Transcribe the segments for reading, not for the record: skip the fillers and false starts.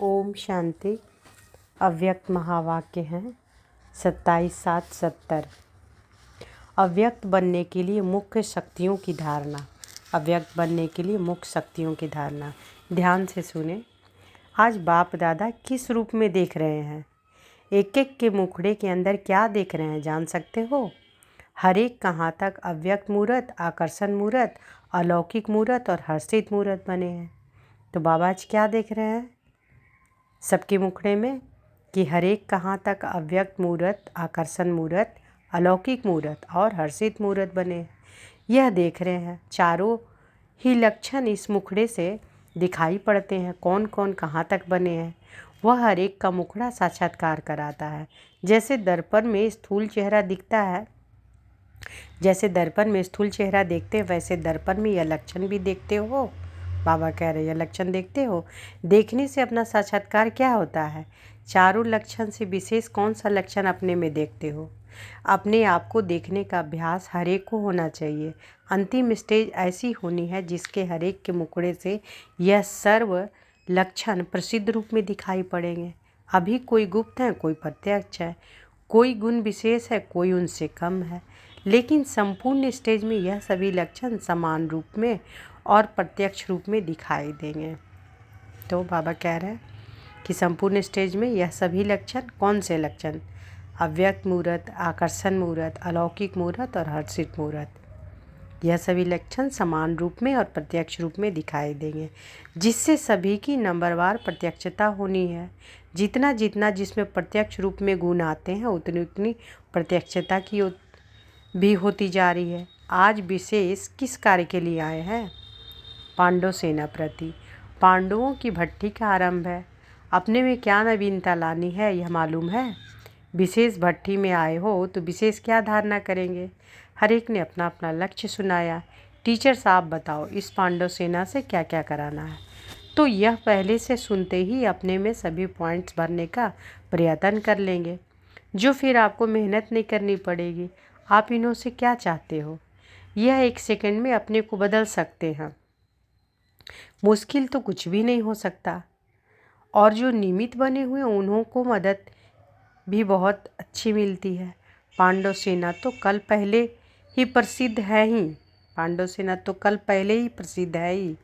ओम शांति। अव्यक्त महावाक्य हैं 27/7/70। अव्यक्त बनने के लिए मुख्य शक्तियों की धारणा। अव्यक्त बनने के लिए मुख्य शक्तियों की धारणा। ध्यान से सुने। आज बाप दादा किस रूप में देख रहे हैं? एक एक के मुखड़े के अंदर क्या देख रहे हैं जान सकते हो? हर एक कहाँ तक अव्यक्त मूर्त, आकर्षण मूर्त, अलौकिक मूर्त और हर्षित मूर्त बने हैं। तो बाबा आज क्या देख रहे हैं सबके मुखड़े में? कि हर एक कहाँ तक अव्यक्त मूर्त, आकर्षण मूर्त, अलौकिक मूर्त और हर्षित मूर्त बने हैं। यह देख रहे हैं। चारों ही लक्षण इस मुखड़े से दिखाई पड़ते हैं। कौन कौन कहाँ तक बने हैं वह हर एक का मुखड़ा साक्षात्कार कराता है। जैसे दर्पण में स्थूल चेहरा दिखता है, जैसे दर्पण में स्थूल चेहरा देखते हैं, वैसे दर्पण में यह लक्षण भी देखते हो। बाबा कह रहे हैं यह लक्षण देखते हो। देखने से अपना साक्षात्कार क्या होता है? चारों लक्षण से विशेष कौन सा लक्षण अपने में देखते हो? अपने आप को देखने का अभ्यास हर एक को होना चाहिए। अंतिम स्टेज ऐसी होनी है जिसके हर एक के मुखड़े से यह सर्व लक्षण प्रसिद्ध रूप में दिखाई पड़ेंगे। अभी कोई गुप्त है, कोई प्रत्यक्ष है, कोई गुण विशेष है, कोई उनसे कम है, लेकिन संपूर्ण स्टेज में यह सभी लक्षण समान रूप में और प्रत्यक्ष रूप में दिखाई देंगे। तो बाबा कह रहे हैं कि संपूर्ण स्टेज में यह सभी लक्षण, कौन से लक्षण? अव्यक्त मूर्त, आकर्षण मूर्त, अलौकिक मूर्त और हर्षित मूर्त, यह सभी लक्षण समान रूप में और प्रत्यक्ष रूप में दिखाई देंगे, जिससे सभी की नंबरवार प्रत्यक्षता होनी है। जितना जितना जिसमें प्रत्यक्ष रूप में गुण आते हैं उतनी उतनी प्रत्यक्षता की भी होती जा रही है। आज विशेष किस कार्य के लिए आए हैं? पांडव सेना प्रति। पांडवों की भट्टी का आरंभ है। अपने में क्या नवीनता लानी है यह मालूम है? विशेष भट्टी में आए हो तो विशेष क्या धारणा करेंगे? हर एक ने अपना अपना लक्ष्य सुनाया। टीचर साहब बताओ इस पांडव सेना से क्या क्या कराना है? तो यह पहले से सुनते ही अपने में सभी पॉइंट्स भरने का प्रयत्न कर लेंगे, जो फिर आपको मेहनत नहीं करनी पड़ेगी। आप इन्हों से क्या चाहते हो यह एक सेकंड में अपने को बदल सकते हैं। मुश्किल तो कुछ भी नहीं हो सकता। और जो निमित्त बने हुए उन्हों को मदद भी बहुत अच्छी मिलती है। पांडव सेना तो कल पहले ही प्रसिद्ध है ही। पांडव सेना तो कल पहले ही प्रसिद्ध है ही।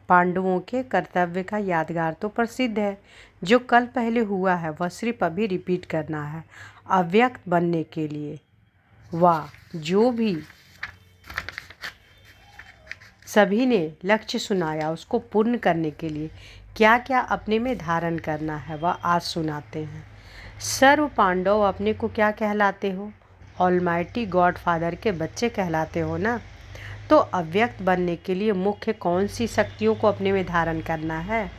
पांडवों के कर्तव्य का यादगार तो प्रसिद्ध है। जो कल पहले हुआ है वह सिर्फ अभी रिपीट करना है अव्यक्त बनने के लिए। वाह! जो भी सभी ने लक्ष्य सुनाया उसको पूर्ण करने के लिए क्या क्या अपने में धारण करना है वह आज सुनाते हैं। सर्व पांडव अपने को क्या कहलाते हो? ऑलमाइटी गॉड फादर के बच्चे कहलाते हो ना। तो अव्यक्त बनने के लिए मुख्य कौन सी शक्तियों को अपने में धारण करना है?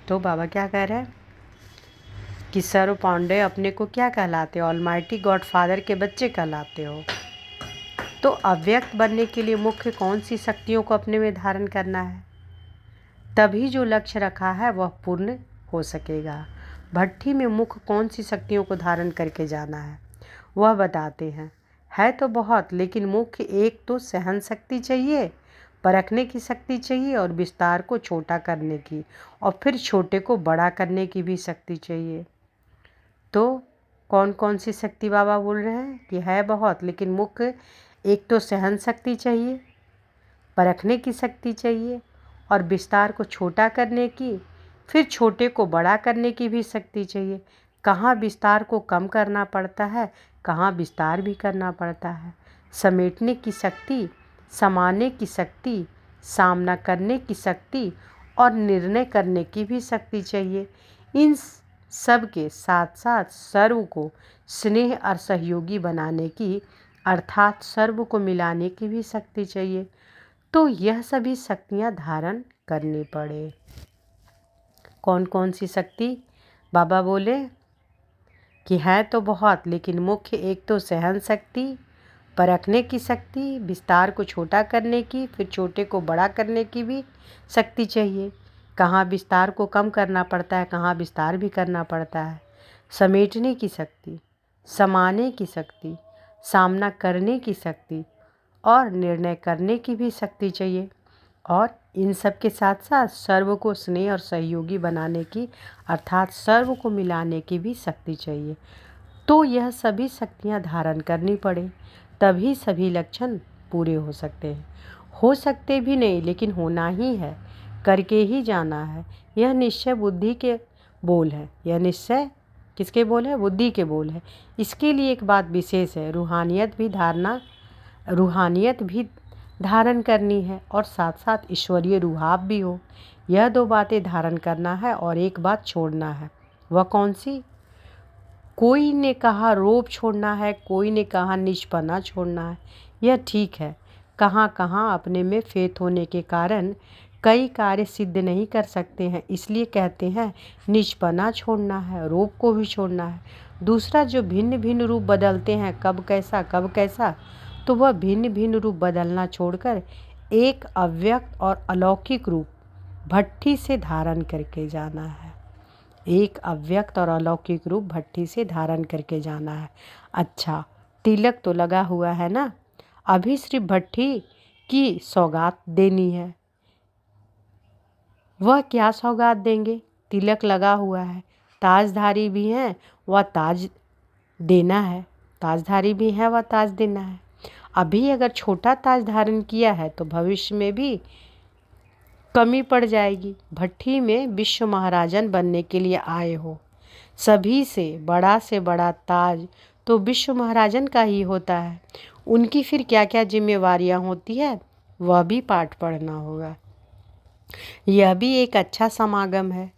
तो बाबा क्या कह रहे हैं कि सर्व पांडव अपने को क्या कहलाते हो? ऑलमाइटी गॉड फादर के बच्चे कहलाते हो। तो अव्यक्त बनने के लिए मुख्य कौन सी शक्तियों को अपने में धारण करना है? तभी जो लक्ष्य रखा है वह पूर्ण हो सकेगा। भट्टी में मुख्य कौन सी शक्तियों को धारण करके जाना है वह बताते हैं। है तो बहुत, लेकिन मुख्य एक तो सहन शक्ति चाहिए, परखने की शक्ति चाहिए और विस्तार को छोटा करने की और फिर छोटे को बड़ा करने की भी शक्ति चाहिए। तो कौन कौन सी शक्ति बाबा बोल रहे हैं कि है बहुत, लेकिन मुख्य एक तो सहन शक्ति चाहिए, परखने की शक्ति चाहिए और विस्तार को छोटा करने की, फिर छोटे को बड़ा करने की भी शक्ति चाहिए। कहाँ विस्तार को कम करना पड़ता है, कहाँ विस्तार भी करना पड़ता है। समेटने की शक्ति, समाने की शक्ति, सामना करने की शक्ति और निर्णय करने की भी शक्ति चाहिए। इन सब के साथ साथ सर्व को स्नेह और सहयोगी बनाने की, अर्थात सर्व को मिलाने की भी शक्ति चाहिए। तो यह सभी शक्तियाँ धारण करनी पड़े। कौन कौन सी शक्ति? बाबा बोले कि है तो बहुत, लेकिन मुख्य एक तो सहन शक्ति, परखने की शक्ति, विस्तार को छोटा करने की, फिर छोटे को बड़ा करने की भी शक्ति चाहिए। कहाँ विस्तार को कम करना पड़ता है, कहाँ विस्तार भी करना पड़ता है। समेटने की शक्ति, समाने की शक्ति, सामना करने की शक्ति और निर्णय करने की भी शक्ति चाहिए। और इन सब के साथ साथ सर्व को स्नेह और सहयोगी बनाने की अर्थात सर्व को मिलाने की भी शक्ति चाहिए। तो यह सभी शक्तियाँ धारण करनी पड़े, तभी सभी लक्षण पूरे हो सकते हैं। हो सकते भी नहीं, लेकिन होना ही है, करके ही जाना है। यह निश्चय बुद्धि के बोल है। यह निश्चय किसके बोल है? बुद्धि के बोल है। इसके लिए एक बात विशेष है, रूहानियत भी धारण करनी है और साथ साथ ईश्वरीय रूहाब भी हो। यह 2 बातें धारण करना है और एक बात छोड़ना है। वह कौन सी? कोई ने कहा रोब छोड़ना है, कोई ने कहा निष्पना छोड़ना है। यह ठीक है। कहाँ कहाँ अपने में फेथ होने के कारण कई कार्य सिद्ध नहीं कर सकते हैं, इसलिए कहते हैं निष्पना छोड़ना है, रोब को भी छोड़ना है। दूसरा, जो भिन्न भिन्न रूप बदलते हैं, कब कैसा, तो वह भिन्न भिन्न रूप बदलना छोड़कर एक अव्यक्त और अलौकिक रूप भट्ठी से धारण करके जाना है। एक अव्यक्त और अलौकिक रूप भट्ठी से धारण करके जाना है। अच्छा, तिलक तो लगा हुआ है ना, अभी सिर्फ भट्ठी की सौगात देनी है। वह क्या सौगात देंगे? तिलक लगा हुआ है, ताजधारी भी हैं, वह ताज देना है। ताजधारी भी हैं, वह ताज देना है। अभी अगर छोटा ताज धारण किया है तो भविष्य में भी कमी पड़ जाएगी। भट्ठी में विश्व महाराजन बनने के लिए आए हो, सभी से बड़ा ताज तो विश्व महाराजन का ही होता है। उनकी फिर क्या क्या जिम्मेवारियां होती है, वह भी पाठ पढ़ना होगा। यह भी एक अच्छा समागम है।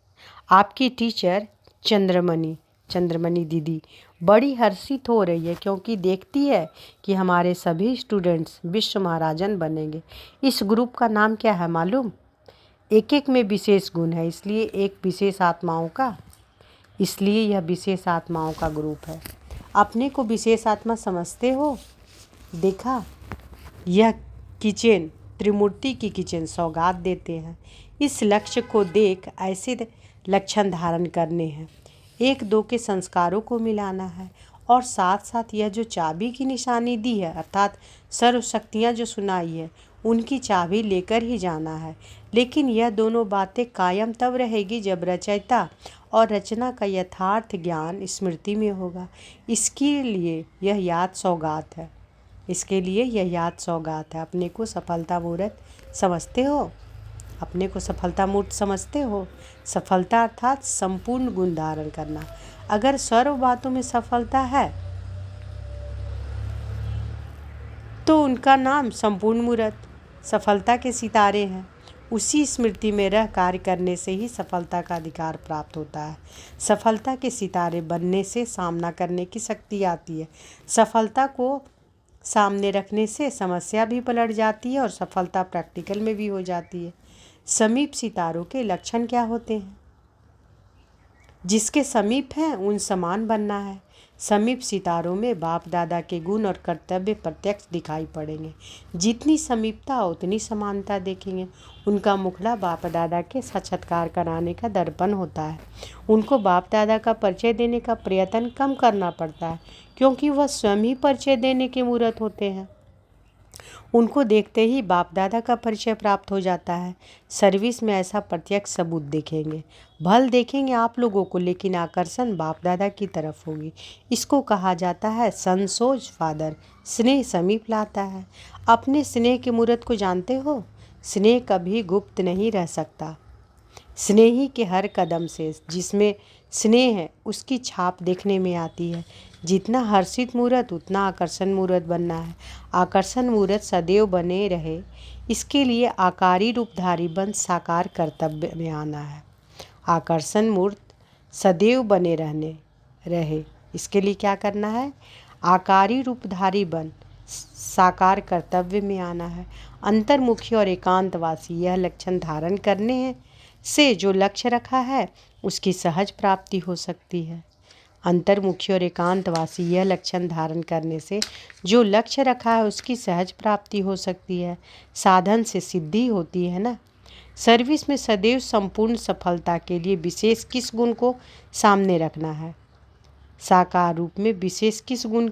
आपकी टीचर चंद्रमणि दीदी बड़ी हर्षित हो रही है, क्योंकि देखती है कि हमारे सभी स्टूडेंट्स विश्व महाराजन बनेंगे। इस ग्रुप का नाम क्या है मालूम? एक एक में विशेष गुण है, इसलिए यह विशेष आत्माओं का ग्रुप है। अपने को विशेष आत्मा समझते हो? देखा, यह किचन त्रिमूर्ति की किचन सौगात देते हैं। इस लक्ष्य को देख ऐसे लक्षण धारण करने हैं, 1-2 के संस्कारों को मिलाना है और साथ साथ यह जो चाबी की निशानी दी है अर्थात सर्व शक्तियाँ जो सुनाई है, उनकी चाबी लेकर ही जाना है। लेकिन यह दोनों बातें कायम तब रहेगी जब रचयिता और रचना का यथार्थ ज्ञान स्मृति में होगा। इसके लिए यह याद सौगात है। अपने को सफलता मूर्त समझते हो? सफलता अर्थात संपूर्ण गुण धारण करना। अगर सर्व बातों में सफलता है तो उनका नाम संपूर्ण मूर्त, सफलता के सितारे हैं। उसी स्मृति में रह कार्य करने से ही सफलता का अधिकार प्राप्त होता है। सफलता के सितारे बनने से सामना करने की शक्ति आती है। सफलता को सामने रखने से समस्या भी पलट जाती है और सफलता प्रैक्टिकल में भी हो जाती है। समीप सितारों के लक्षण क्या होते हैं? जिसके समीप हैं उन समान बनना है। समीप सितारों में बाप दादा के गुण और कर्तव्य प्रत्यक्ष दिखाई पड़ेंगे। जितनी समीपता उतनी समानता देखेंगे। उनका मुखड़ा बाप दादा के साक्षात्कार कराने का दर्पण होता है। उनको बाप दादा का परिचय देने का प्रयत्न कम करना पड़ता है, क्योंकि वह स्वयं ही परिचय देने के मूर्त होते हैं। उनको देखते ही बाप दादा का परिचय प्राप्त हो जाता है। सर्विस में ऐसा प्रत्यक्ष सबूत देखेंगे। भल देखेंगे आप लोगों को, लेकिन आकर्षण बाप दादा की तरफ होगी। इसको कहा जाता है सनसोज फादर, स्नेह समीप लाता है। अपने स्नेह के मूर्त को जानते हो? स्नेह कभी गुप्त नहीं रह सकता। स्नेही के हर कदम से जिसमें स्नेह है उसकी छाप देखने में आती है। जितना हर्षित मूर्त उतना आकर्षण मूर्त बनना है। आकर्षण मूर्त सदैव बने रहे, इसके लिए आकारी रूपधारी बन साकार कर्तव्य में आना है। आकर्षण मूर्त सदैव बने रहे, इसके लिए क्या करना है? आकारी रूपधारी बन साकार कर्तव्य में आना है। अंतर्मुखी और एकांतवासी यह लक्षण धारण करने हैं से जो लक्ष्य रखा है उसकी सहज प्राप्ति हो सकती है। अंतर्मुखी और एकांतवासी यह लक्षण धारण करने से जो लक्ष्य रखा है उसकी सहज प्राप्ति हो सकती है। साधन से सिद्धि होती है ना। सर्विस में सदैव संपूर्ण सफलता के लिए विशेष किस गुण को सामने रखना है? साकार रूप में विशेष किस गुण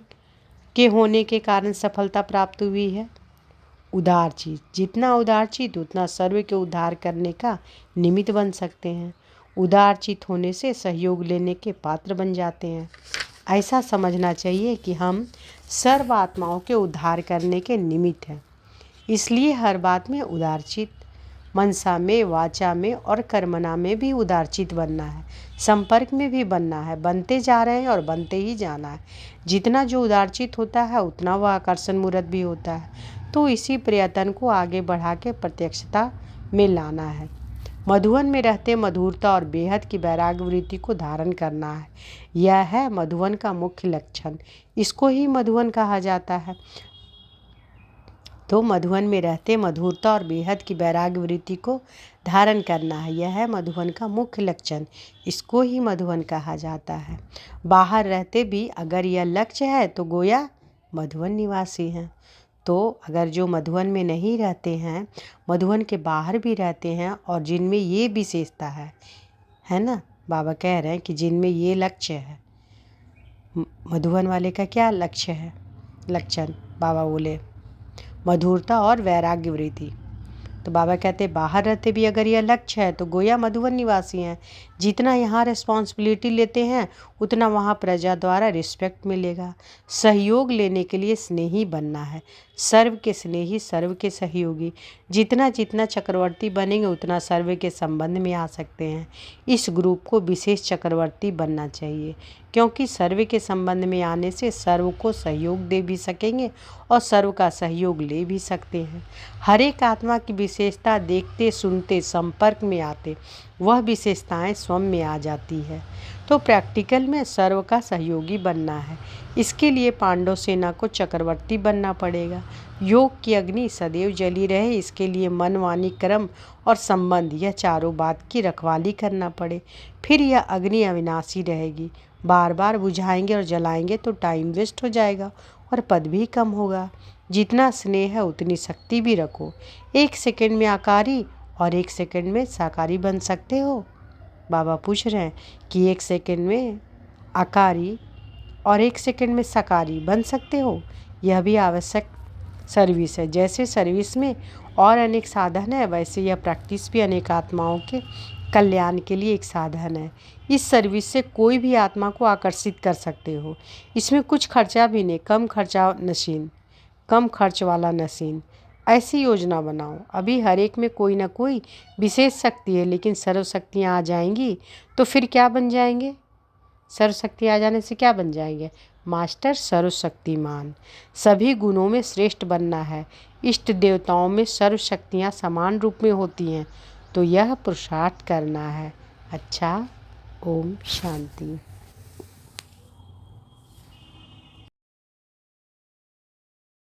के होने के कारण सफलता प्राप्त हुई है? उदारचित, जितना उदारचित उतना सर्व के उद्धार करने का निमित्त बन सकते हैं। उदारचित होने से सहयोग लेने के पात्र बन जाते हैं। ऐसा समझना चाहिए कि हम सर्व आत्माओं के उद्धार करने के निमित्त हैं। इसलिए हर बात में उदारचित, मनसा में, वाचा में और कर्मणा में भी उदारचित बनना है। संपर्क में भी बनना है, बनते जा रहे हैं और बनते ही जाना है। जितना जो उदारचित होता है उतना वह आकर्षण मूर्त भी होता है। तो इसी प्रयत्न को आगे बढ़ा के प्रत्यक्षता में लाना है। मधुवन में रहते मधुरता और बेहद की वैराग्य वृत्ति को धारण करना है। यह है मधुवन का मुख्य लक्षण। इसको ही मधुवन कहा जाता है। तो मधुवन में रहते मधुरता और बेहद की वैराग्य वृत्ति को धारण करना है। यह है मधुवन का मुख्य लक्षण। इसको ही मधुवन कहा जाता है। बाहर रहते भी अगर यह लक्ष्य है तो गोया मधुवन निवासी हैं। तो अगर जो मधुवन में नहीं रहते हैं, मधुवन के बाहर भी रहते हैं और जिनमें ये विशेषता है ना, बाबा कह रहे हैं कि जिनमें ये लक्ष्य है। मधुवन वाले का क्या लक्ष्य है? लक्षण बाबा बोले मधुरता और वैराग्य वृत्ति। तो बाबा कहते बाहर रहते भी अगर यह लक्ष्य है तो गोया मधुवन निवासी हैं। जितना यहाँ रिस्पॉन्सिबिलिटी लेते हैं उतना वहाँ प्रजा द्वारा रिस्पेक्ट मिलेगा। सहयोग लेने के लिए स्नेही बनना है। सर्व के स्नेही, सर्व के सहयोगी। जितना जितना चक्रवर्ती बनेंगे उतना सर्व के संबंध में आ सकते हैं। इस ग्रुप को विशेष चक्रवर्ती बनना चाहिए, क्योंकि सर्व के संबंध में आने से सर्व को सहयोग दे भी सकेंगे और सर्व का सहयोग ले भी सकते हैं। हर एक आत्मा की विशेषता देखते सुनते संपर्क में आते वह विशेषताएं स्वयं में आ जाती है। तो प्रैक्टिकल में सर्व का सहयोगी बनना है। इसके लिए पांडव सेना को चक्रवर्ती बनना पड़ेगा। योग की अग्नि सदैव जली रहे, इसके लिए मन, वाणी, कर्म और संबंध, यह चारों बात की रखवाली करना पड़े। फिर यह अग्नि अविनाशी रहेगी। बार बार बुझाएंगे और जलाएंगे तो टाइम वेस्ट हो जाएगा और पद भी कम होगा। जितना स्नेह है उतनी शक्ति भी रखो। 1 सेकंड में आकारी और 1 सेकंड में साकारी बन सकते हो। बाबा पूछ रहे हैं कि 1 सेकंड में आकारी और 1 सेकंड में साकारी बन सकते हो। यह भी आवश्यक सर्विस है। जैसे सर्विस में और अनेक साधन है, वैसे यह प्रैक्टिस भी अनेक आत्माओं के कल्याण के लिए एक साधन है। इस सर्विस से कोई भी आत्मा को आकर्षित कर सकते हो। इसमें कुछ खर्चा भी नहीं, कम खर्च वाला नशीन। ऐसी योजना बनाओ। अभी हर एक में कोई ना कोई विशेष शक्ति है, लेकिन सर्व शक्तियाँ आ जाएंगी तो फिर क्या बन जाएंगे? सर्व शक्ति आ जाने से क्या बन जाएंगे? मास्टर सर्वशक्तिमान। सभी गुणों में श्रेष्ठ बनना है। इष्ट देवताओं में सर्व शक्तियाँ समान रूप में होती हैं, तो यह पुरुषार्थ करना है। अच्छा, ओम शांति।